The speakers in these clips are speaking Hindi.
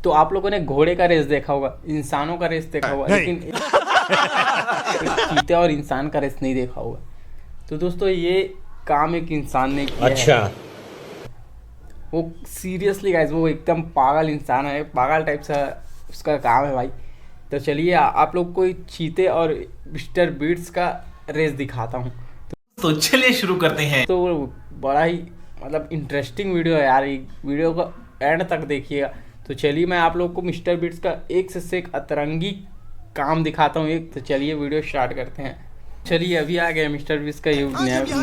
तो आप लोगों ने घोड़े का रेस देखा होगा, इंसानों का रेस देखा होगा, लेकिन चीते और इंसान का रेस नहीं देखा होगा। तो दोस्तों ये काम एक इंसान ने किया अच्छा है। वो सीरियसली गाइस वो एकदम पागल इंसान है, पागल टाइप सा उसका काम है भाई। तो चलिए आप लोग को चीते और मिस्टर बीट्स का रेस दिखाता हूँ। तो चलिए शुरू करते हैं। तो बड़ा ही मतलब इंटरेस्टिंग वीडियो है यार, ये वीडियो को एंड तक देखिएगा। तो चलिए मैं आप लोग को मिस्टर बीट्स का एक से एक अतरंगी काम दिखाता हूँ एक। तो चलिए वीडियो स्टार्ट करते हैं। चलिए अभी आ गया मिस्टर बीट्स का ये नया वीडियो,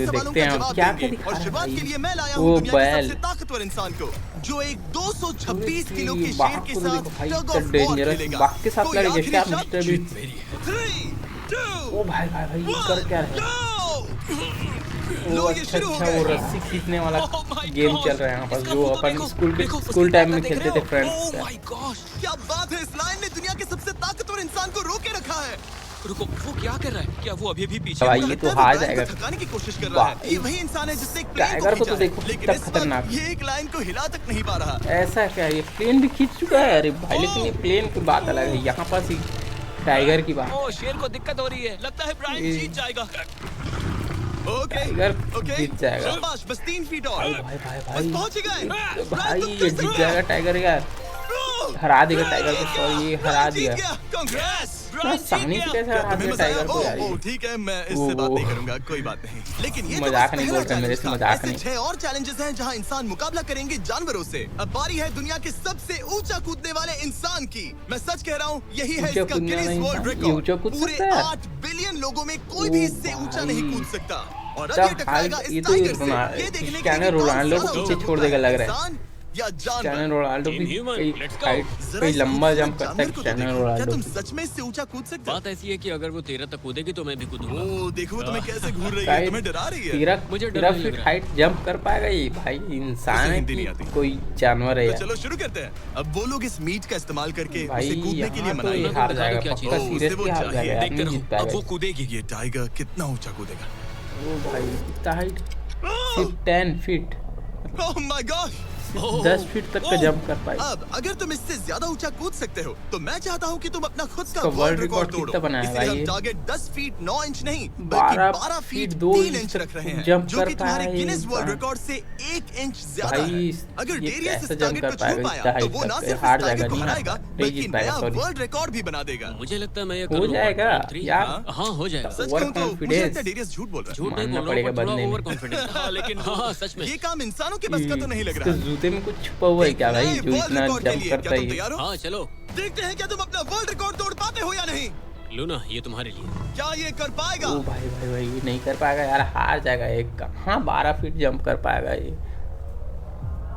देखते हैं क्या क्या दिखा रहा है। वो बैल ताकतवर इंसान को जो एक 226 किलो के शेर बाघ के को साथ देखो भाई, टग इतना ऑफ वॉर डेंजरस खेलेगा। बाघ के साथ कोई लड़ेगा आखिरी क्या शब्द? Mister beats? 3, 2, ओ भाई भाई भाई ये कर क्या रहे हैं? लो, वो ये अच्छा शुरू हो अच्छा गया। वो रस्सी खींचने वाला Oh my गेम gosh! चल रहा है यहाँ पर, इसका जो मुंह अपन देखो, स्कूल उसकी टाइम में ताकत खेलते देख थे रहे फ्रेंड्स हो? से। Oh my gosh! क्या बात है, इस लायन ने दुनिया के सबसे ताकतवर इंसान को रोके रखा है। रुको, वो क्या कर रहा है? क्या वो अभी भी पीछे भाई, मुड़ ये रहा तो है? हार वो लायन जाएगा। को थकाने की कोशिश कर रहा है। ये वही इंसान है जिसने एक प्लेन टाइगर को तो खींचा है, देखो लेकिन कितना इस वक्त खतरनाक। ये एक लायन को हिला तक नहीं पा रहा। ऐसा क्या है, ये प्लेन भी खींच चुका है? अरे भाई लेकिन ये प्लेन की बात अलग है, यहाँ पर ही टाइगर की बात। ओ, शेर को दिक्कत हो रही है, लगता है ब्रायन ये- जीत जाएगा। ओके टाइगर ओके जीत जाएगा। शाबाश, बस 3 फीट और भाई भाई भाई बस भाई पहुंच ही गए। भाई ब्रायन, तुम ये कैसे जीत हो? जाएगा टाइगर यार, हरा देगा टाइगर को। सॉरी ये हरा दिया। इतना आसानी से कैसे हरा दिया टाइगर को यार ये? ठीक है, मैं इससे बात नहीं करूंगा, कोई बात नहीं। लेकिन ये तो मजाक बस नहीं पहला बोल रहे मेरे से, challenge था। मजाक ऐसे नहीं। 6 और चैलेंजेस हैं जहां इंसान मुकाबला करेंगे जानवरों से। अब बारी है दुनिया के सबसे ऊंचा कूदने वाले इंसान की। मैं सच कह रहा हूँ, यही है ऊंचा इसका कूदने वाला गिनीज वर्ल्ड इंसान? ये ऊंचा रिकॉर्ड। कूद पूरे सकता है? 8 बिलियन लोगों में कोई भी ओ इससे ऊंचा भाई। नहीं कूद सकता। और अब तब ये टकराएगा हाल- इस ये तो टाइगर से। रोना- ये देखने के लिए क्या कि ना कौन रोनाल्डो को ज्यादा पीछे ऊंचा छोड़ कूदता देगा है, लग रहा है। इंसान या जानवर। क्रिस्टियानो रोनाल्डो भी कई जरा इस लंबा खूबसूरत जंप करता है जानवर को तो क्रिस्टियानो देखो। क्या रोनाल्डो। तुम सच में इससे ऊंचा कूद सकते हो? बात ऐसी है कि अगर वो 13 तक कूदेगी तो मैं भी कूदूंगा। ओ देखो वो तुम्हें कैसे घूर रही है, तुम्हें डरा रही है। मुझे डर 13 नहीं लग फीट रहा। हाइट जंप कर पाएगा ये? भाई इंसान उसे है हिंदी कि नहीं आती। कोई जानवर है तो यार? चलो शुरू करते हैं। अब वो लोग इस मीट का इस्तेमाल करके भाई उसे कूदने के लिए यहाँ तो मनाएंगे। ये हार जाएगा क्या पक्का, चीज़? उसे सीरियसली वो हार चाहिए, जाएगा यार, देखते नहीं रहो। जीत पाएगा अब वो ये। कूदेगी, ये टाइगर कितना ऊंचा कूदेगा। ओ भाई कितना हाइट, सिर्फ 10 feet, oh my God. 10 feet तक का जंप कर पाएगा। अब अगर तुम इससे ज्यादा ऊंचा कूद सकते हो तो मैं चाहता हूँ कि तुम अपना खुद का इसका वर्ल्ड world रिकॉर्ड record तोड़ो। कितना बनाया इसलिए भाई हम ये? टारगेट 10 फीट 9 इंच नहीं 12 बल्कि 12 फीट 2 3 इंच रख रहे हैं, जंप जो कर कि तुम्हारे पाया ये गिनीज वर्ल्ड इंसान। रिकॉर्ड से 1 इंच ज्यादा भाई, है। अगर ये डेरियस कैसे इस जंप टारगेट कर को छू पाएगा पाया इतना तो हाइट वो ना तक? सिर्फ इस हार टारगेट जाएगा, को नहीं हराएगा नहीं बल्कि जीत पाएगा। नया सॉरी, वर्ल्ड रिकॉर्ड भी बना देगा। मुझे लगता है मैं ये हो जाएगा यार। हाँ हो जाएगा। सच Over कहूं तो मुझे confidence। लगता है डेरियस झूठ बोल रहा झूठ नहीं मानना बोल पड़ेगा रहा हूँ, बंदे थोड़ा में। Over confidence. हाँ लेकिन हाँ सच में। है। ये काम इंसानों के बस का तो नहीं लग इसके रहा है। जूते में कुछ छुपा हुआ है क्या भाई, नए जो वर्ल्ड इतना रिकॉर्ड के जंप लिए करता क्या है तुम ये? तैयार हो? हाँ चलो देखते हैं क्या तुम अपना वर्ल्ड रिकॉर्ड तोड़ पाते हो या नहीं। लूना ये तुम्हारे लिए। क्या ये कर पाएगा? ओ भाई भाई भाई ये नहीं कर पाएगा यार, हार जाएगा एक का। हाँ 12 फीट जंप कर पाएगा ये।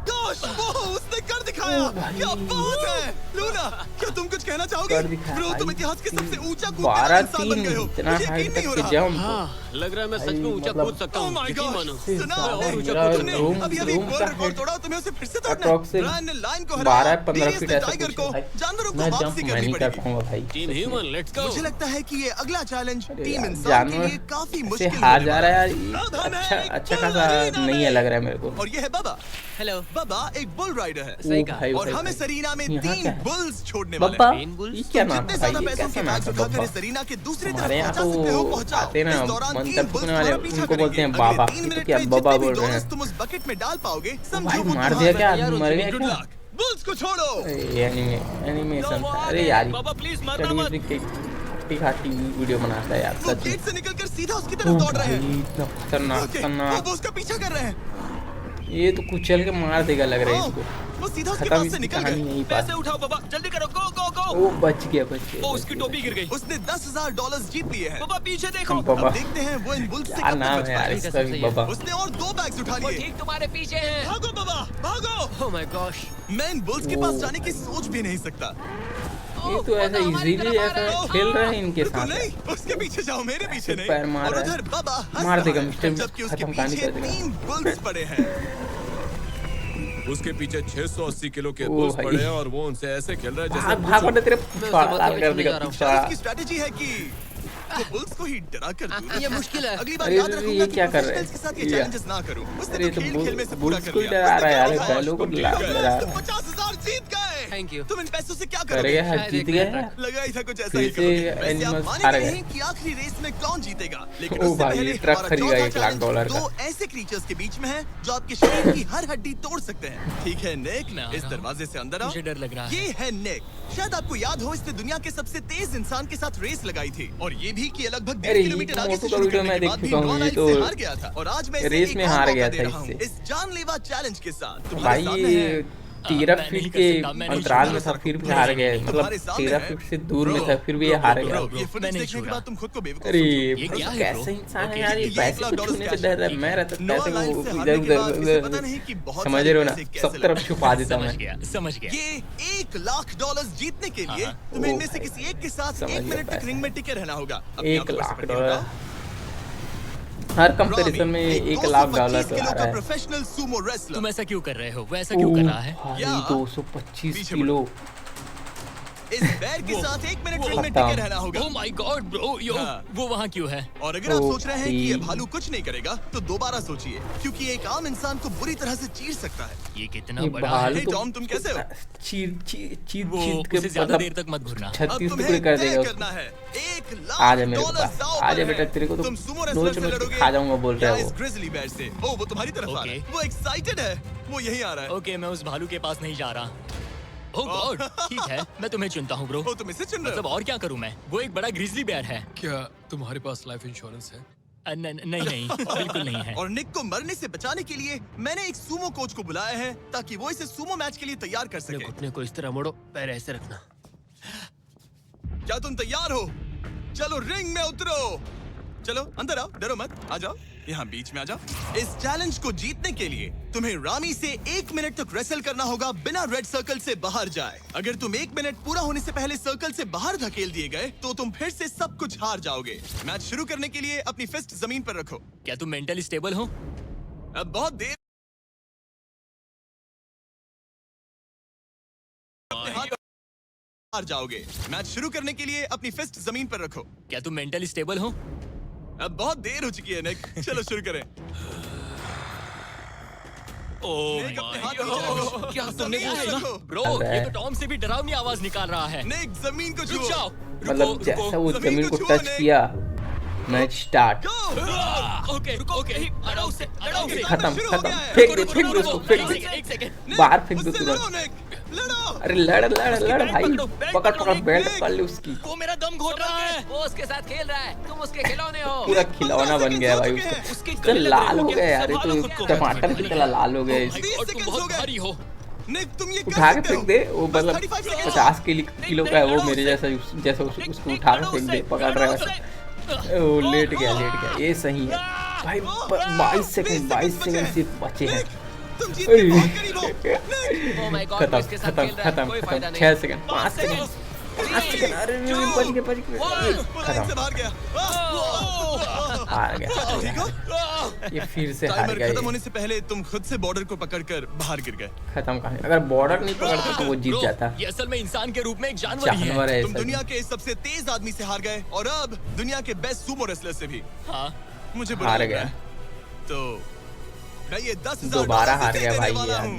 गोश, वो उसने कर दिखाया। ओ भाई। क्या बात है लूना, क्या तुम कुछ कहना चाहोगे? कर दिखाया ब्रो, तुम भाई। इतिहास के सबसे ऊंचा कूदने वाला इंसान बन 12-3 गए हो। इतना मुझे हाइट यकीन नहीं हो तक रहा। के जंप। हाँ लग रहा है मैं सच में भाई, ऊंचा मतलब- कूद सकता Oh हूँ। my यकीन gosh, मानो। सुना मैं और आपने? ऊंचा मेरा कूद सकता हूँ। रूम- अभी अभी रूम वर्ल्ड का रिकॉर्ड height तोड़ा, तुम्हें उसे फिर से तोड़ना है। approximate ब्रायन ने लाइन को 12-15 डेरियस फीट ने ऐसा टाइगर कुछ को है भाई। जानवरों को मैं वापसी जंप मैं करनी नहीं कर पड़ेगी। पाऊंगा भाई। Team human let's go. मुझे लगता है कि ये अगला चैलेंज अरे टीम यार, इंसान के जानवर लिए काफी ऐसे मुश्किल हार होने जा वाला रहा है है। यार, अब हमें अच्छा एक अच्छा बुल खासा अरीना नहीं है लग रहा है मेरे को। और ये है बाबा। हेलो। बाबा एक बुल राइडर है ओ भाई और भाई हमें भाई। सरीना में यहाँ 3 क्या है? बुल्स छोड़ने वाले बब्बा, हैं। तीन बुल्स? ये क्या नाम जितने है ज्यादा भाई, ये पैसों कैसा की नाम बैग्स है उठाकर बब्बा? इस सरीना के दूसरी तरफ हमारे यहाँ पहुंचा सकते हो, तो पहुंचाओ। आते ना इस दौरान मंत्र 3 बुल्स फूकने वाले, तुम्हारा पीछा उनको बोलते हैं करेंगे। बाबा। अगले 3 ये तो मिनट क्या में बाबा जितने भी बोल रहे डॉलर्स हैं? तुम उस बकेट में डाल पाओगे भाई समझो वो मार तुम्हारा दिया है। क्या, मर गया गुड क्या? लक, बुल्स को छोड़ो। एनिमेशन था। अरे यार बाबा, please मारना मत। टिकाटी वीडियो बनाता है यार वो सच में। गेट से निकलकर सीधा उसकी ओ तरफ दौड़ रहे भाई, हैं। इतना खतरनाक ओके, खतरनाक। वो उसका पीछा कर रहे हैं। ये तो कुचल के मार देगा लग रहा है हाँ, इसको। वो सीधा उसके खत्म पास से इसकी निकल कहानी गए। यहीं पास। पैसे उठाओ बाबा जल्दी करो गो गो गो। ओ बच गया बच गया। ओ उसकी टोपी गिर गई। उसने $10,000 जीत लिए हैं। बाबा पीछे देखो। बाबा अब देखते हैं वो इन बुल्स से क्या कब नाम तक बच है यार पाएगा। इसका भी बाबा? उसने और 2 बैग्स उठा वो लिए। ठीक तुम्हारे पीछे है। भागो बाबा, भागो। Oh my gosh. मैं इन बुल्स के पास जाने की सोच भी नहीं सकता। ये तो ऐसा इजीली ऐसा खेल रहे हैं इनके बिल्कुल साथ। नहीं, उसके पीछे जाओ, मेरे पीछे नहीं। पैर मार और रहा है। उधर बाबा हंस मार रहा देगा है, मिस्टर बीस्ट, जबकि उसके खत्म कहानी पीछे कर देगा। 3 बुल्स पड़े हैं। उसके पीछे 680 किलो के ओ बुल्स भाई। पड़े हैं और वो उनसे ऐसे खेल रहा है जैसे भाग भाग वरना तेरे फाड़ लाल कर देगा जा रहा हूँ। पीछा। उसकी स्ट्रेटजी है कि वो बुल्स को ही डरा कर दूर ये मुश्किल है। अगली बार अरे याद ये रखूंगा कि क्या कर रहे हैं? प्रोफेशनल्स के साथ ये ये- चैलेंजेस ना करूं। उसने अरे तो तो खेल खेल में से पूरा बुल्स कर को लिया। डरा रहा है यार, उसने बैलों को डरा रहा है। 50,000 जीत गए। Thank you. तुम इन पैसों से क्या कर करोगे? गया, शायद जीत एक गया मिनट है। तक। लगा ही था कुछ ऐसा फिर ही से करोगे। वैसे आप एनिमल्स मानेंगे हार गए। नहीं कि आखिरी रेस में कौन जीतेगा, लेकिन ओ उससे भाई, पहले ट्रक हमारा खरीदा चौथा $1 लाख चैलेंज का। दो ऐसे क्रीचर्स के बीच में है जो आपके शरीर की हर हड्डी तोड़ सकते हैं। ठीक है निक, मैं आ इस रहा हूं। दरवाजे से अंदर आओ। मुझे डर लग रहा है। ये है निक। शायद आपको याद हो, इसने दुनिया के सबसे तेज इंसान के साथ रेस लगाई थी, और ये भी कि लगभग 1.5 अरे, ये किलोमीटर तो आगे मोटू से का शुरू वीडियो करने मैं के देख बाद भी चुका हूँ, 9 ये लाइन तो से हार गया था, और आज मैं इसे रेस एक में और हार मौका गया दे था रहा हूं, इससे। इस जानलेवा चैलेंज के साथ। भाई तुम्हारे सामने ये है 13 मैं फीट नहीं के कर सकता, मैं नहीं अंतराल में छूटा। था, फिर भी हार गए। मतलब तुम्हारे सामने 13 है। फीट से दूर में ब्रो, था, फिर भी ये हार गया। ब्रो, ये मैं फुटेज नहीं देखने के छूटा। बाद तुम खुद को बेवकूफ अरे समझोगे। ये क्या है, कैसे ब्रो? इंसान है ओके, यार, ये ये पैसे $1 को छूने से कैश डर रहा है। है। मैं रहता 9 पैसे लाइन को से इधर हारने के बाद इसे पता उधर नहीं कि बहुत समझ सारे रहे हो ना, पैसे कैसे सब तरफ लगे। छुपा देता समझ मैं। गया, समझ गया। ये $1 लाख जीतने के लिए हाँ। तुम्हें ओ इनमें से भाई, किसी एक के साथ समझ 1 गया मिनट तक पैसे। रिंग में टिके रहना होगा। अपनी 1 आंखों पर लाख सिमट के डॉलर बताओ। हर कंपैरिजन में एक 1 लाख डॉलर 225 तो आ किलो रहा का है। Professional Sumo wrestler. तुम ऐसा क्यों कर रहे हो? वो ऐसा क्यों कर रहा है? भाई या 225 पीछे किलो। इस पैर के साथ 1 मिनट रिंग में खत्म। टिके रहना होगा। ओह माय गॉड ब्रो, यो हाँ। वो वहाँ क्यों है? और अगर आप ओ सोच रहे हैं कि ये भाई। भालू कुछ नहीं करेगा, तो दोबारा सोचिए, क्योंकि एक आम इंसान को बुरी तरह से चीर सकता है। ये कितना ये बड़ा भालू है। हे टॉम, तुम कैसे हो? चीर चीर चीर वो चीर के उसे ज्यादा मतलब देर तक मत घूरना। अब 36 तुम्हें टुकड़े कर तय देगा करना उसको। है। $1 आ जा मेरे लाख पास, दांव आ पर जा बेटा, है। तेरे को तो तुम सुमो नोच रेसलर से नोच के लड़ोगे खा जाऊंगा बोल रहा या है इस वो। ग्रिजली बेयर से। ओ, वो तुम्हारी तरफ आ रहा है। ओके। वो एक्साइटेड है, वो यही आ रहा है। ओके, मैं उस भालू के पास नहीं जा रहा। ओह गॉड, ठीक है, मैं तुम्हें चुनता हूँ ब्रो। ओ, तुम इसे चुन रहे मतलब हो? और क्या करूँ मैं? वो एक बड़ा ग्रिजली बेयर है। क्या तुम्हारे पास लाइफ इंश्योरेंस है? नहीं नहीं, बिल्कुल नहीं है। और निक को मरने से बचाने के लिए मैंने एक सूमो कोच को बुलाया है, ताकि वो इसे सूमो मैच के लिए तैयार कर अपने सके। घुटने को इस तरह मोड़ो, पैर ऐसे रखना। क्या तुम तैयार हो? चलो रिंग में उतरो। चलो अंदर आओ, डरो मत, आ जाओ, यहाँ बीच में आ जाओ। इस चैलेंज को जीतने के लिए तुम्हें रामी से 1 मिनट तक रेसल करना होगा बिना रेड सर्कल से बाहर जाए। अगर तुम 1 मिनट पूरा होने से पहले सर्कल से बाहर धकेल दिए गए, तो तुम फिर से सब कुछ हार जाओगे। मैच शुरू करने के लिए अपनी फिस्ट जमीन पर रखो। क्या तुम मेंटली स्टेबल हो? अब बहुत देर अपने हाथ हार जाओगे। मैच शुरू करने के लिए अपनी फिस्ट जमीन पर रखो। क्या तुम मेंटली स्टेबल हो? अब बहुत देर हो चुकी है निक, चलो शुरू करें। निक, अपने हाथ नीचे रखो। क्या तुमने जमीन वो पर सुना? रखो। ब्रो, ये तो टॉम से भी डरावनी आवाज निकाल रहा है। निक, जमीन को रुक छुओ। जाओ, मतलब जैसा वो जमीन को टच किया, मैच स्टार्ट। ओके ओके, अड़ाओ से, अड़ाओ से। खत्म शुरू हो खत्म, गया है। फेंक दे फेंक दे उसको, फेंक दे, एक सेकंड। निक, बाहर फेंक दो उससे तुरंत। लड़ो, निक, लड़ो। अरे लड़ लड़ उसकी लड़ बेल्ट भाई, पकड़ो, बेल्ट पकड़ पकड़ो, पकड़ निक, बेल्ट निक। पकड़ ले उसकी। वो मेरा दम घोट रहा है। वो उसके साथ खेल रहा है, तुम उसके खिलौने हो। पूरा खिलौना बन गया भाई उसका। उसके उसका गले लाल लगे हो हो गया गया, यार, ये संभालो खुद तो को। टमाटर की तरह लाल हो गया Oh इस- my 20 God, तुम seconds हो बहुत गए। भारी हो। निक, तुम ये कर उठा के सकते फेंक हो। दे वो, बस मतलब 35 seconds। 50 किलो का है वो, निक, मेरे जैसा जैसा उसको उठा के फेंक दे, पकड़ रहा है वो, लेट गया, ये सही है भाई। 22 सेकंड सिर्फ बचे हैं। तुम जीतने के बहुत करीब हो। Oh my God, खत्म वो इसके साथ खत्म खेल रहा है, खत्म कोई खत्म, फायदा नहीं। 6 सेकंड, 5 सेकंड, 5 सेकंड, अरे बच गए वो लाइन से खत्म, बाहर गया। हार गया, ठीक हो? ये फिर से हार टाइमर गया खत्म ये। होने से पहले तुम खुद से बॉर्डर को पकड़कर बाहर गिर गए। खत्म कहानी। अगर बॉर्डर नहीं पकड़ता तो वो जीत Bro, जाता। ये असल में इंसान के रूप में एक जानवर ही है। जानवर है तुम ऐसा। दुनिया के सबसे तेज आदमी से हार गए, और अब दुनिया के बेस्ट सूमो रेसलर से भी। हाँ, मुझे बुरा हार लग गया। रहा है। तो मैं ये 10,000 दोबारा डॉलर हार से गया देने भाई वाला ये हूँ।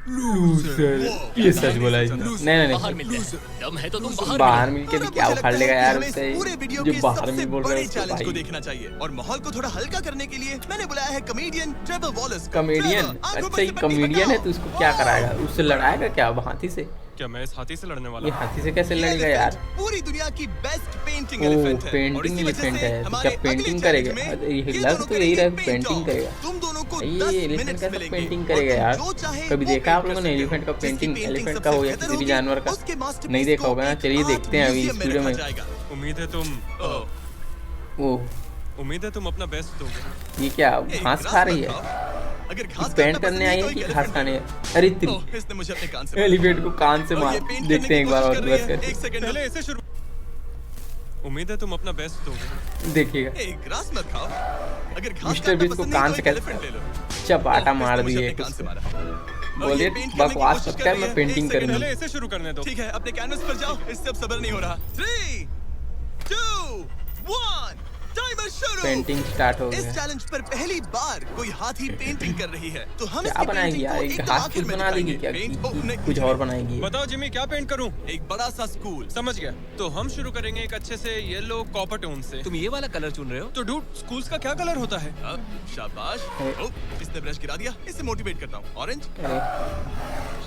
लूजर, ये सच बोला इसने। नहीं बाहर नहीं, मिलते हैं। दम है तो तुम बाहर बाहर मिलो। मिल के और भी अब क्या मुझे उखाड़ लगता लेगा है कि यार हमें इस उससे, पूरे वीडियो जो के बाहर सबसे में बोल रहा है बड़े उसको चैलेंज को भाई। देखना चाहिए, और माहौल को थोड़ा हल्का करने के लिए मैंने बुलाया है कॉमेडियन ट्रेवर वॉलस को। कॉमेडियन, ट्रेवर, आंखों अच्छा पर ये से पट्टी कॉमेडियन है हटाओ। तो उसको क्या कराएगा, उससे लड़ाएगा क्या अब हाथी से? क्या मैं इस हाथी से लड़ने वाला ये हूँ? हाथी से कैसे ये लड़ेगा elephant यार? पूरी दुनिया की बेस्ट पेंटिंग ओ, एलिफेंट है, और पेंटिंग इसी वजह एलिफेंट से है, तो हमारे क्या अगले पेंटिंग चैलेंज करेगा? में अरे ये ये लग दोनों तो यही रहा है, करेंगे पेंटिंग paint करेगा। off। तुम दोनों को ये 10 एलिफेंट मिनट्स कैसे मिलेंगे, पेंटिंग और करेगा तुम यार? जो चाहे कभी वो देखा आप paint लोगों कर ने सकते हो। एलिफेंट का जिसकी पेंटिंग? painting एलिफेंट सबसे का हो या बेहतर किसी भी होगी, जानवर का उसके masterpiece नहीं देखा को होगा ना, एक चलिए art देखते हैं अभी इस museum में वीडियो रखा में। जाएगा। उम्मीद है तुम अपना बेस्ट दोगे। ये क्या एक घास ग्रास खा रही मत है? खाओ। अगर घास पेंट खाना करने पसंद आई नहीं है तो कि एक घास elephant खाने? है। अरे ओह, इसने मुझे अपने कान से मारा। एलिफेंट को कान से और मार ये पेंट करने देखते की हैं एक बार कोशिश और कर रही बस है। करके एक सेकंड पहले ऐसे शुरू। उम्मीद है तुम अपना बेस्ट दोगे। देखिएगा। एक ग्रास मत खाओ। अगर घास मिस्टर काटना बीस्ट को पसंद कान नहीं से तो एक कैसे elephant ले लो। चपाटा ओह, मार इसने मुझे दिए अपने कान से मारा। और बोलिए ये पेंट करने की बकवास कोशिश करता कर है, रही मैं है। पेंटिंग एक सेकंड, करनी। पहले ऐसे शुरू करने दो। ठीक है, अपने कैनवस पर जाओ। इससे अब सब्र नहीं हो रहा। 3, 2, 1, टाइमर शुरू। पेंटिंग स्टार्ट हो इस गया। चैलेंज पर पहली बार कोई हाथी पेंटिंग कर रही है, तो हम क्या इसकी बनाएगी पेंटिंग यार? को एक एकदम हाथ आखिर की में बना देगी दिखाएंगे। क्या? पेंट नहीं, कुछ और बनाएगी। बताओ जिमी क्या पेंट करूं? एक बड़ा सा स्कूल। समझ गया। तो हम शुरू करेंगे एक अच्छे से येलो कॉपर टोन से। तुम ये वाला कलर चुन रहे हो? तो डूड स्कूल्स का क्या कलर होता है? अब शाबाश। ओ, इसने ब्रश गिरा दिया, इसे मोटिवेट करता हूँ। ऑरेंज।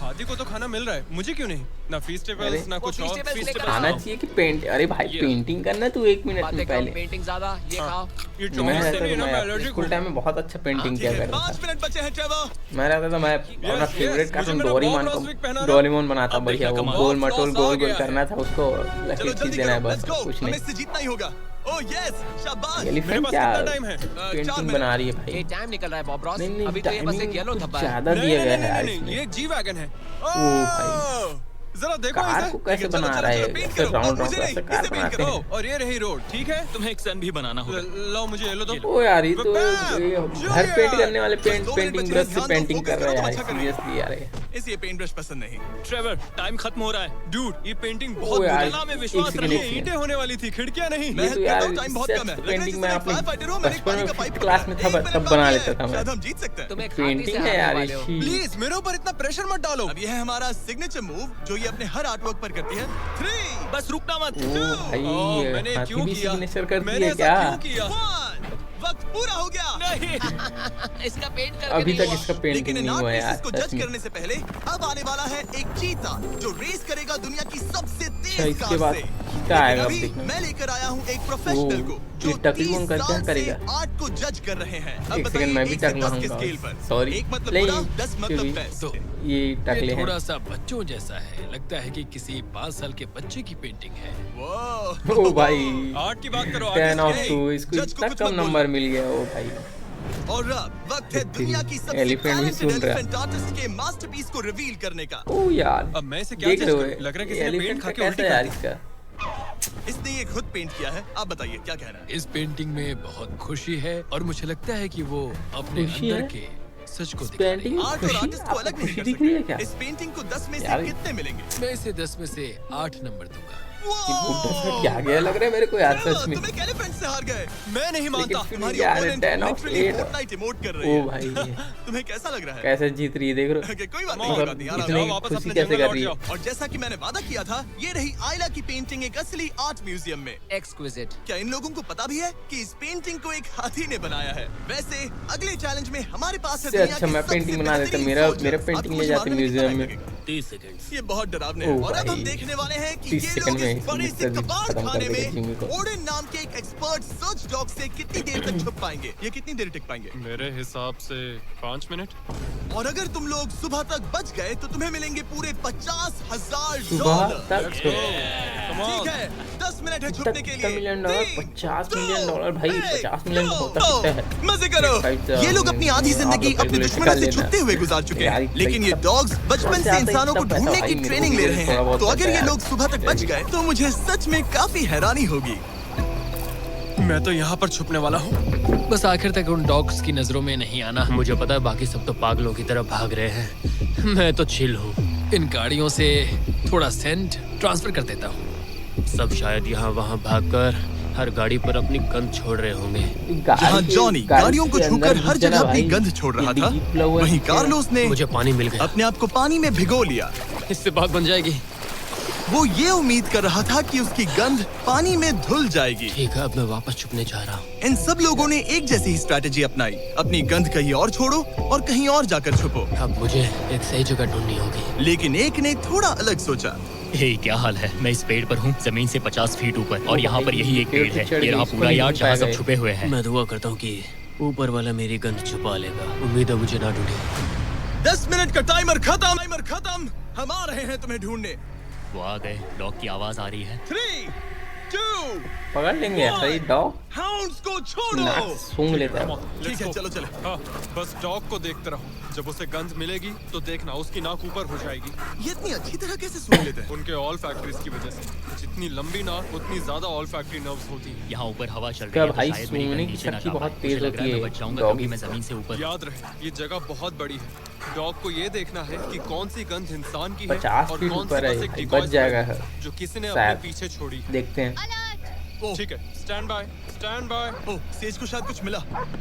हाथी को तो खाना मिल रहा है, मुझे क्यों नहीं? ना फीस्टेबल्स ना वो कुछ और। feastables लेकर Feastables खाना आओ। चाहिए कि पेंट? अरे भाई ये। पेंटिंग करना तू 1 मिनट में बातें कम, पहले। पेंटिंग ज्यादा, ये खाओ। ये मैं चॉकलेट रहता से भी तो ना मैं मैं एलर्जिक स्कूल हूँ। टाइम में बहुत अच्छा पेंटिंग ठीक किया है, करता 5 था। मिनट बचे हैं ट्रेवर। मैं रहता था, मैं अपना yes, फेवरेट मुझे कार्टून मेरा डोरेमोन Bob Ross पिक पहना को ना। डोरेमोन बनाता अब बढ़िया। देखना वो कमाल। गोल Bob मटोल Ross गोल आ गोल गया करना है। था उसको, चलो लकीर चीज जल्दी देना है करो, बस, लेट्स गो। कुछ हमें नहीं। इससे जीतना ही होगा। ओह यस, शाबाश। मेरे एलिफेंट पास क्या कितना टाइम है? 4 पेंटिंग मिनट। बना रही है ये भाई? टाइम निकल रहा है बॉब रॉस। नहीं अभी तो ये बस एक येलो कुछ धब्बा है। ज्यादा नहीं, दिया नहीं, गया है नहीं, यार नहीं, ये इसमें। एक जी वैगन है। भाई। जरा देखो कार इसे। को कैसे चलो, बना चलो, रहा है? चलो, पेंट ऐसे करो। राउंड मुझे राउंड नहीं, ऐसे कार इसे पेंट बनाते करो। हैं। ओ, और ये रही रोड, ठीक है? तुम्हें एक सन भी बनाना होगा। लाओ मुझे येलो दो। ओ यार ये तो Bam! ये जो घर यार। पेंट करने वाले बस 2 मिनट पेंटिंग बचे ब्रश हैं, से ध्यान दो, पेंटिंग फोकस कर रहे करो, हैं तुम अच्छा सीरियसली यार ये। इसे ये पेंट ब्रश पसंद नहीं। ट्रेवर, टाइम खत्म हो रहा है। डूड, ये पेंटिंग ओ बहुत यार, कला में एक विश्वास सेकंड, रखिए। एक सेकंड। ईंटें होने वाली थी, खिड़कियां नहीं। ये मैं तो कहता यार हूँ, टाइम बहुत कम है। सच लग रहा है पेंटिंग जैसे मैं एक अपने फायर फाइटर हो, मैंने बचपन पानी में का पाइप 5th क्लास में था एक मिनट तब बाकी बना है। लेता था मैं। शायद हम जीत सकते हैं। तुम एक हाथी से पेंटिंग है हारने यार वाले हो। इसी। प्लीज मेरे ऊपर इतना प्रेशर मत डालो। अब यह है हमारा सिग्नेचर मूव, जो ये अपने हर आर्टवर्क पर करती है। 3 बस रुकना मत। ओ भाई ओह, ये मैंने हाथी क्यों भी किया? सिग्नेचर करती मैंने है ऐसा क्या? क्यों किया? 1 वक्त पूरा हो गया। नहीं। इसका पेंट करके अभी नहीं तक हुआ। इसका लेकिन पेंटिंग इन नहीं आर्ट हुआ पीसेस यार को सच जज में। करने से पहले अब आने वाला है एक चीता जो रेस करेगा दुनिया की सबसे अच्छा, तेज इसके कार बाद से। चीता लेकिन आएगा अब अभी देखना। मैं लेकर आया हूँ एक प्रोफेशनल ओ, को ये जो टकली 30 कौन कर क्या साल से करेगा? आर्ट को जज कर रहे हैं। अब एक बताइए सेकंड मैं भी 1 से टक 10 के मांगूंगा। स्केल पर। सॉरी 1 मतलब नहीं, बुरा, 10 क्यों मतलब भी? बेस्ट। ये टकले ये हैं। थोड़ा सा बच्चों जैसा है, लगता है कि किसी 5 साल के बच्चे की पेंटिंग है। वो ओ भाई आर्ट की बात करो। 10 आर्टिस्ट ऑफ की। 2 इसको जज को इतना कुछ कम मत बोलना। नंबर मिल गया ओ भाई। और अब वक्त है दुनिया की सबसे एलिफेंट भी टैलेंटेड सुन रहा है। एलिफेंट आर्टिस्ट के मास्टरपीस को रिवील करने का। ओ यार अब मैं इसे क्या देख जज रहे हो करूं? लग रहा है किसी ने एलिफेंट पेंट खा का के कैसा उल्टी है कर यार दी। इसका? इसने ये खुद पेंट किया है। आप बताइए क्या कहना है? इस पेंटिंग में बहुत खुशी है और मुझे लगता है कि वो अपने खुशी अंदर है? के सच को इस दिखा रही पेंटिंग है। में आर्ट और खुशी आर्टिस्ट को आपको अलग नहीं खुशी कर दिख रही है सकते। क्या? इस पेंटिंग को 10 में से यार, कितने मिलेंगे? मैं इसे 10 में से 8 नंबर दूंगा। ये बुड्ढा सा क्या गया लग रहा है मेरे को यार सच में। तुम एक एलिफेंट से हार गए। मैं नहीं मानता। लेकिन फिर तुम्हारी यार opponent 10 of literally 8 Fortnite emote कर रही ओ है। भाई तुम्हें कैसा लग रहा है? कैसे जीत रही है देख रहे Okay, कोई बात Come नहीं, on, कोई बात नहीं, हो आराम इतने से। वापस खुशी अपने कैसे जंगल कर रही है? लौट और जैसा कि मैंने वादा किया था, ये रही आयला की पेंटिंग एक असली आर्ट म्यूजियम में। Exquisite। क्या इन लोगों को पता भी है कि इस पेंटिंग को एक हाथी ने बनाया है? वैसे अगले चैलेंज में हमारे पास है इससे दुनिया अच्छा की मैं सबसे पेंटिंग बना देता, बेहतरीन मेरा soldier। मेरा आपको पेंटिंग ले मुझे जाते मारने में म्यूजियम कितना में। टाइम लगेगा? 30 सेकंड। ये बहुत डरावने है। ओह और अब हम भाई, देखने वाले हैं कि 30 ये सेकंड लोग में इस बड़े से मिस्टर बीस्ट कबाड़ खत्म कर खाने देगा जिमी को। में ओडेन नाम के एक एक्सपर्ट सर्च डॉग से कितनी देर तक छुप पाएंगे? ये कितनी देर टिक पाएंगे? मेरे हिसाब से 5 मिनट। और अगर तुम लोग सुबह तक बच गए तो तुम्हें मिलेंगे पूरे 50,000 सुबह डॉलर। तक ठीक है, 10 मिनट है छुपने के कितना लिए। Million dollar? 3, 50 मिलियन 2, डॉलर भाई, 1, 50 मिलियन का होता go! कितना है? मजे करो। 5,000 ये लोग अपनी आधी जिंदगी आप लोग अपने कैलकुलेट दुश्मनों कर से लेना। छुपते हुए गुजार चुके यार, हैं, लेकिन ये भाई, डॉग्स बचपन सबसे से ज्यादा इंसानों को इतना पैसा ढूंढने भाई की मेरे ट्रेनिंग को ले भी रहे थोड़ा हैं। बहुत तो अगर पता ये है। लोग सुबह तक बच गए तो मुझे सच में काफी हैरानी होगी। मैं तो यहाँ पर छुपने वाला हूँ। बस आखिर तक उन डॉग्स की नजरों में नहीं आना। मुझे पता है बाकी सब तो पागलों की तरफ भाग रहे हैं, मैं तो चिल हूँ। इन गाड़ियों से थोड़ा सेंट ट्रांसफर कर देता हूँ। सब शायद यहाँ वहाँ भागकर हर गाड़ी पर अपनी गंध छोड़ रहे होंगे। जहाँ जॉनी गाड़ियों को छूकर हर जगह अपनी गंध छोड़ रहा था, वहीं कार्लोस ने मुझे पानी मिल गया। अपने आप को पानी में भिगो लिया। इससे बात बन जाएगी। वो ये उम्मीद कर रहा था कि उसकी गंध पानी में धुल जाएगी। ठीक है, अब मैं वापस छुपने जा रहा हूँ। इन सब लोगों ने एक जैसी ही स्ट्रैटेजी अपनाई। अपनी गंध कहीं और छोड़ो और कहीं और जाकर छुपो। अब मुझे एक सही जगह ढूंढनी होगी। लेकिन एक ने थोड़ा अलग सोचा। हे क्या हाल है? मैं इस पेड़ पर हूँ, जमीन से 50 फीट ऊपर, और यहाँ पर यही एक पेड़ है। ये रहा पूरा यार्ड जहाँ सब छुपे हुए हैं। मैं दुआ करता हूँ कि ऊपर वाला मेरी गंध छुपा लेगा। उम्मीद है मुझे ना ढूंढे। 10 मिनट का टाइमर खत्म। हम आ रहे हैं तुम्हें ढूंढने। वो आ गए। डॉग की आवाज आ रही है। 3, 2, पकड़ लेंगे ऐसा ही डॉग हाउंड्स को छोड़ो। नाक सूंघ लेता है। ठीक है, चलो चले। हाँ, बस डॉग को देखते रहो। जब उसे गंध मिलेगी तो देखना उसकी नाक ऊपर हो जाएगी। ये इतनी अच्छी तरह कैसे सूंघ लेते हैं? उनके ऑल फैक्ट्रीज की वजह से। जितनी लंबी नाक उतनी ज्यादा ऑल फैक्ट्री नर्व्स होती हैं। यहाँ ऊपर हवा चल रही क्या है, तो भाई, शायद मेरी सूंघने गंध की नीचे ना शक्ति जा पाए। बहुत मुझे तेज लग रहा है होती मैं है बच जाऊंगा डॉग कभी मैं से। जमीन से ऊपर। याद रहे, ये जगह बहुत बड़ी है। डॉग को ये देखना है कि कौन सी गंध इंसान की है 50 और फीट कौन सी ऊपर है बस एक भाई, decoy बच जाएगा है जो किसी ने अपने शायद। पीछे छोड़ी है। देखते हैं। ओह ठीक है, स्टैंड बाय। ओह, सेज को शायद कुछ मिला।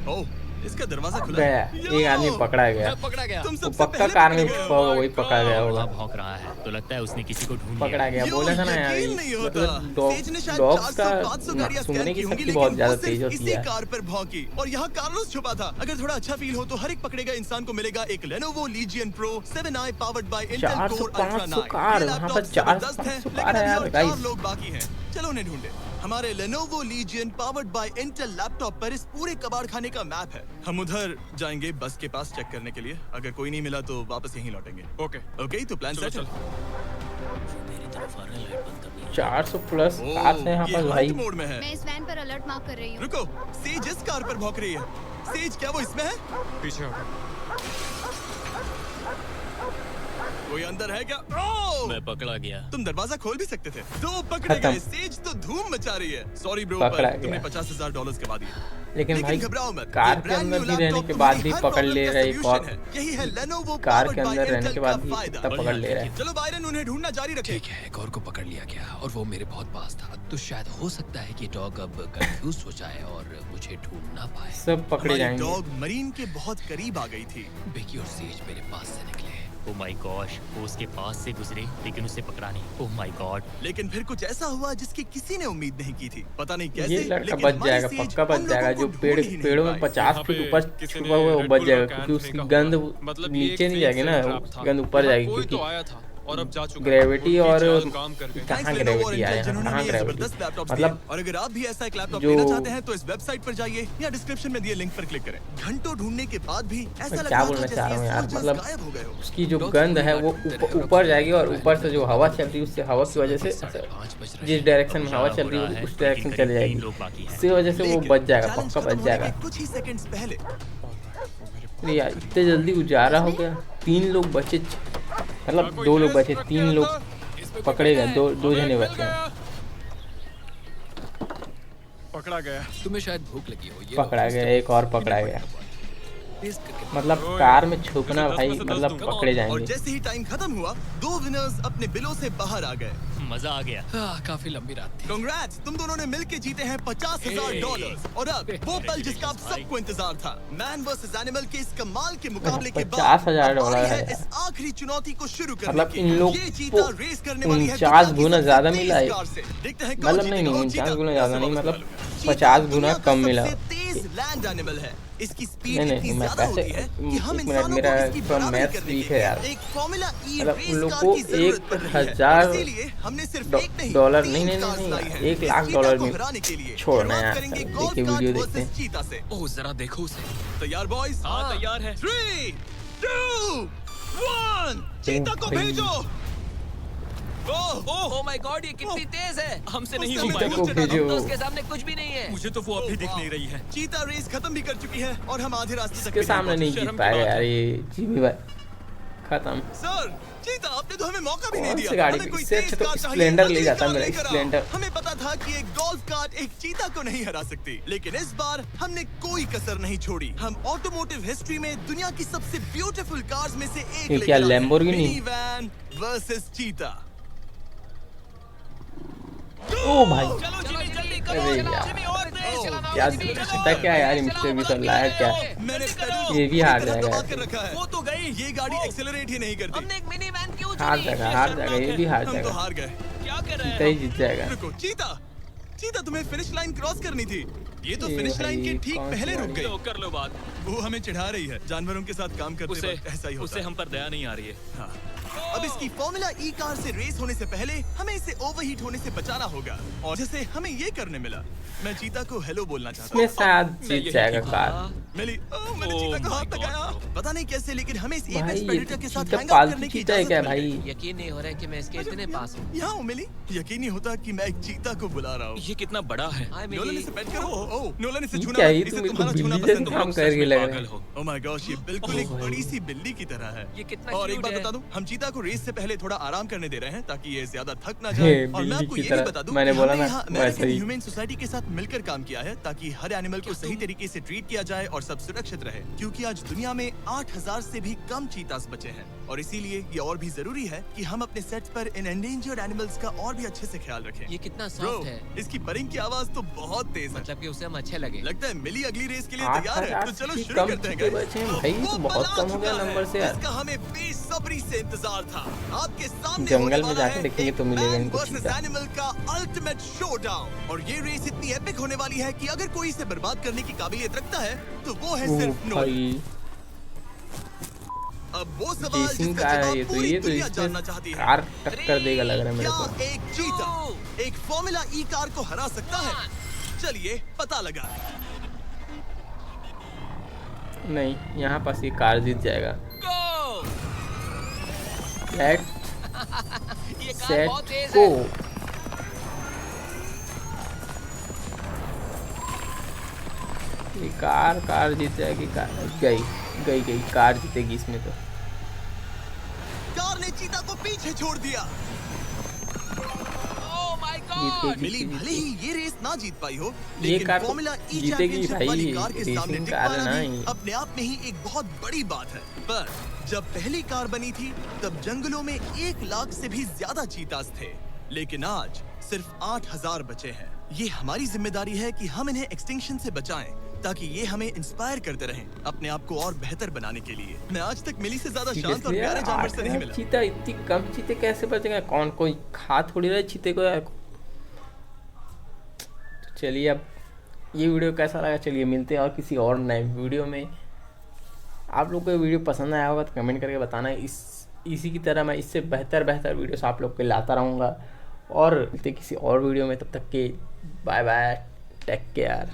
ओह, इसका दरवाजा खुला गया है। एक आदमी पकड़ा गया, मैं पकड़ा गया। तुम वो सबसे पक्का पहले कार में पकड़े गए छुपा हो। होगा, वही पकड़ा गया होगा। वहाँ भौंक रहा है तो लगता है उसने किसी को ढूंढ पकड़ा लिया। गया बोले था ना यार, यकीन नहीं होता। मतलब सेज ने शायद डॉग्स 400-500 का गाड़ियां सूंघने स्कैन की की होंगी, शक्ति बहुत लेकिन ज्यादा वो तेज सिर्फ होती इसी है। कार पर भौंकी और यहाँ कार्लोस छुपा था। अगर थोड़ा अच्छा फील हो तो हर एक पकड़ेगा इंसान को मिलेगा एक Lenovo Legion Pro 7i powered by Intel 400 Core Ultra 500 9। Car, ये वहाँ लैपटॉप पर 400 जबरदस्त है, 500 लेकिन कार है अभी यार, और गाइस। 4 लोग बाकी हैं। चलो उन्हें ढूंढे। हमारे Lenovo Legion powered by Intel laptop पर इस पूरे कबाड़ खाने का मैप है। हम उधर जाएंगे बस के पास चेक करने के लिए। अगर कोई नहीं मिला तो वापस यहीं लौटेंगे। ओके, तो प्लान सेट है। मेरी तरफ आ रहा है, लाइट बंद करनी है। 400 प्लस ओह, कार है यहाँ ये पर हाइट भाई। मोड में है। मैं इस वैन पर अलर्ट मार्क कर रही हूँ। रुको, सेज इस कार पर भौंक रही है। सेज क्या वो इसमें है? पीछे हटो। कोई अंदर है क्या? ओह! मैं पकड़ा गया। तुम दरवाजा खोल भी सकते थे। दो पकड़े खत्म। गए। सेज तो धूम मचा रही है। सॉरी ब्रो, पकड़ा पर तुमने गया। $50,000 के बाद दिए। लेकिन भाई घबराओ मत, कार ये के brand अंदर new भी रहने laptop के बाद भी तुम्हारी हर पकड़ ले problem रहा है का एक और। solution है। यही है Lenovo कार powered के by अंदर रहने Intel के का बाद भी फायदा। तब पकड़ ले रहा है। चलो बायरन, उन्हें ढूंढना जारी रखें। ठीक है, एक और को पकड़ लिया गया और वो मेरे बहुत पास था। तो शायद हो सकता है कि डॉग अब कंफ्यूज हो जाए और मुझे ढूंढ ना पाए। सब पकड़े हमारी जाएंगे। डॉग मरीन के बहुत करीब आ गई थी। बेकी और सेज मेरे पास से निकले। ओह माय गॉश, वो उसके पास से गुजरे लेकिन उसे पकड़ा नहीं। Oh my God. लेकिन फिर कुछ ऐसा हुआ जिसकी किसी ने उम्मीद नहीं की थी। पता नहीं कैसे, ये लड़का लेकिन बच हमारी जाएगा, सेज पक्का बच हम जाएगा। लोगों जो को पेड़ ढूंढ ही नहीं पेड़ों में पाई। 50 फीट ऊपर छुपा हुआ है वो बच जाएगा, क्योंकि उसकी गंद मतलब नीचे नहीं जाएगी ना, गंद ऊपर जाएगी, कोई तो क्योंकि आया था और अब जा चुका। ग्रेविटी वो और जाल काम कर गए। कहाँ Thanks Lenovo और ग्रेविटी Intel आया, जिन्होंने कहाँ हमें ये ग्रेविटी, जबरदस्त लैपटॉप मतलब दिए। और अगर आप भी ऐसा एक लैपटॉप जो- लेना चाहते हैं तो इस वेबसाइट पर जाइए या डिस्क्रिप्शन में दिए लिंक पर क्लिक करें। घंटों ढूंढने के बाद भी ऐसा मैं लग क्या रहा बोलना था चाह रहा हूँ जैसे यार, ये मतलब सोल्जर्स गायब हो गए हो। उसकी जो गंद है वो ऊपर जाएगी और ऊपर से जो हवा चल रही है उससे हवा की वजह से 5:30 बज रहे जिस हैं। डायरेक्शन में अब हवा शाम चल हो रही रहा है है, उस डायरेक्शन लेकिन चली करीब जाएगी। 3 लोग बाकी हैं। इसी वजह से वो लेकिन बच जाएगा, challenge पक्का खत्म बच होने जाएगा। के कुछ ही सेकंड्स पहले अरे यार इतने जल्दी उजाला हो गया। 3 लोग बचे, मतलब 2 लोग बचे, 3 लोग पकड़े गए, दो जने बचे हैं। पकड़ा गया। तुम्हें शायद भूख लगी हो। ये पकड़ा गया, एक और पकड़ा गया। टेस्ट करके मतलब कार में छुपना भाई, मतलब पकड़े और जाएंगे। जैसे ही टाइम खत्म हुआ, 2 विनर्स अपने बिलों से बाहर आ गए। मजा आ गया। काफी लंबी रात थी। कांग्रेट्स, तुम दोनों ने मिलके जीते हैं $50,000। और अब वो पल जिसका आप सबको इंतजार था, मैन वर्सेस एनिमल के इस कमाल के मुकाबले के बाद $50,000 अब बारी है है। इस आखिरी चुनौती को शुरू करने मतलब की। इन लोग ये चीता को रेस करने वाली है 49 दुनिया की गुना सबसे ज्यादा तेज मिला है। कार से। देखते हैं कौन मतलब जीतेगा। नहीं, वो 49 चीता गुना ज्यादा कैसे नहीं, वापस मतलब डालूंगा। 50 चीता गुना दुनिया का कम मिला। सबसे तेज लैंड एनिमल है। इसकी स्पीड नहीं, इतनी मैं ज्यादा कैसे- होती है कि हम एक मिनट, इंसानों मेरा को इसकी थोड़ा बराबरी मैथ्स करने वीक के है लिए यार। एक फॉर्मूला ई मतलब रेस उन लोग कार को की जरूरत पड़ रही है। 1,000 इसीलिए हमने सिर्फ एक नहीं, डॉलर 3 नहीं, कार्स लाई हैं। $1 इस लाख चीता डॉलर को में हराने के लिए छोड़ना शुरुआत है। करेंगे देखिए गोल्फ वीडियो कार्ट देखते हैं। वर्सेस चीता से। ओह जरा देखो उसे। तैयार बॉयज? हाँ तैयार है। 3, 2, 1 चीता को भाई। भेजो। ओह माय गॉड, ये कितनी तेज है। हमसे नहीं उससे हो मैं चीता को नीचे डाला। भेजो। तो उसके सामने कुछ भी नहीं है। मुझे तो वो अभी दिख नहीं रही है। चीता रेस खत्म भी कर चुकी है और हम आधे रास्ते तक इसके भी सामने नहीं पहुंचे। जीत पाएगा यार ये जीबी भाई, खत्म। सर, चीता आपने तो हमें मौका भी नहीं कौन दिया। सी गाड़ी? हमें कोई इससे तेज अच्छा तो कार चाहिए, स्प्लेंडर ले अगली जाता कार मेरा, लेकर आओ। स्प्लेंडर। हमें पता था कि एक गोल्फ कार्ट एक चीता को नहीं हरा सकती, लेकिन इस बार हमने कोई कसर नहीं छोड़ी। हम ऑटोमोटिव हिस्ट्री में दुनिया की सबसे ब्यूटीफुल कार्स में से एक ये लेकर क्या, आए हैं। Lamborghini? मिनीवैन वर्सेस चीता। ओ भाई, चलो जिमी जल्दी करो। अरे चला यार। जिमी और तेज चलाना। क्या जिमी, चलो। सीखता क्या यार मिस्टर भी सब लाया क्या? मैंने जल्दी pedal करो। को ये भी पूरी हार तरह जाएगा दबा यार। कर रखा है। वो तो गई। ये गाड़ी एक्सेलरेट ही नहीं करती। हमने एक मिनी वैन क्यों हार चुनी? जाएगा, ये भी हार हम तो जाएगा। हार गए। क्या कर रहे चीता ही जीत जाएगा। रुको, चीता चीता तुम्हें फिनिश लाइन क्रॉस करनी थी। ये तो ये फिनिश लाइन के भाई, ठीक कौन सी पहले रुक गाड़ी? गई। कर लो बात। वो हमें चिढ़ा रही है। जानवरों के साथ काम करते उसे वक्त ऐसा ही होता उसे है। हम पर दया नहीं आ रही है। हाँ। अब इसकी फॉर्मूला ई कार से रेस होने से पहले हमें इसे ओवरहीट होने से बचाना होगा, और जैसे हमें ये करने मिला। मैं चीता को हेलो बोलना चाहता इसमें हूँ। शायद जीत जाएगा कार। मैंने Oh चीता को हाथ my God, लगाया। पता नहीं कैसे, लेकिन हमें इस भाई एपेक्स ये प्रेडेटर के साथ चीता हैंग आउट पालतू करने की चीता है इजाजत क्या मिल भाई? गई। यकीन नहीं हो रहा है कि मैं इसके इतने पास हूँ। यहाँ हूँ मिली। यकीन नहीं होता कि मैं एक चीता को बुला रहा हूँ। ये कितना बड़ा है। हाय नोलन मिली। इसे पेट करो। ओह, नोलन इसे ये छूना क्या मत, है? इसे तुम इसको तुम्हारा छूना बिल्ली जैसे पसंद काम है। करके लग रहे पागल हैं। हो। ओह माय गॉश, ये बिल्कुल एक भाई। बड़ी सी बिल्ली की तरह है। ये कितना और एक cute बात है। बता दूं, हम चीता को रेस से पहले थोड़ा आराम करने दे रहे हैं ताकि ये ज्यादा थक ना हे, जाए। और मैं बिल्ली आपको की ये भी तरह। बता दूं मैंने कि बोला हमने ना, यहाँ वैसा अमेरिकन ही। ह्यूमन सोसाइटी के साथ मिलकर काम किया है ताकि हर एनिमल को सही तरीके से ट्रीट किया जाए और सब सुरक्षित रहे, क्योंकि आज दुनिया में 8000 से भी कम चीतास बचे हैं और इसीलिए ये और भी जरूरी है कि हम अपने सेट्स पर इन एंडेंजर्ड एनिमल्स का और भी अच्छे से ख्याल रखें। ये कितना ब्रो, सॉफ्ट है, इसकी परिंग की आवाज तो बहुत तेज है। मतलब कि उसे हम अच्छे लगे। लगता है मिली अगली रेस के लिए 8,000 तैयार है, तो चलो से शुरू कम करते हैं चीते guys। बचे हैं भाई, वो तो बहुत बना कम हो गया चुका है। नंबर से यार। इसका हमें बेसब्री से इंतजार था। आपके सामने जंगल होने में वाला जाके है देखेंगे एक तो मिलेगा man इनको versus चीता। animal का अल्टीमेट शोडाउन। और ये रेस इतनी एपिक होने वाली है कि अगर कोई इसे बर्बाद करने की काबिलियत रखता है तो वो है ओ सिर्फ नोएल। भाई, अब वो सवाल रेसिंग जिसका कार है जवाब ये तो, पूरी ये तो दुनिया इसमें जानना चाहती है। कार टक्कर देगा लग रहा है मेरे क्या को। एक चीता एक फॉर्मूला ई कार को हरा सकता है? चलिए पता लगा। नहीं, यहाँ पास ये कार जीत जाएगा। गो! लेट ये कार सेट बहुत तेज गो। है। ये कार जीत जाएगी। कार गई कार जीतेगी इसमें तो। कार ने चीता को पीछे छोड़ दिया। Oh my Jeet God! मिली भले ही ये रेस ना जीत पाई हो, ये लेकिन कार तो फॉर्मूला ई जीतेगी चैंपियनशिप भाई, वाली कार के सामने रेसिंग टिक कार है पाना ना भी ये। अपने आप में ही एक बहुत बड़ी बात है। पर जब पहली कार बनी थी तब जंगलों में 1 लाख से भी ज्यादा चीतास थे, लेकिन आज सिर्फ 8000 बचे हैं। ये हमारी जिम्मेदारी है कि हम इन्हें एक्सटिंक्शन से बचाएं ताकि ये हमें इंस्पायर करते रहें अपने आप को और बेहतर बनाने के लिए। मैं आज तक मिली से ज्यादा शांत और प्यारे जानवर से नहीं मिला। चीता इतनी कम चीते कैसे बचेगा? कौन कोई खा थोड़ी रहा है चीते को यार। तो चलिए, अब ये वीडियो कैसा लगा चलिए मिलते हैं और किसी और नए वीडियो में। आप लोग को ये वीडियो पसंद आया होगा तो कमेंट करके बताना। इसी की तरह मैं इससे बेहतर वीडियोस आप लोग के लाता रहूँगा और मिलते किसी और वीडियो में। तब तक के बाय बाय, टेक केयर।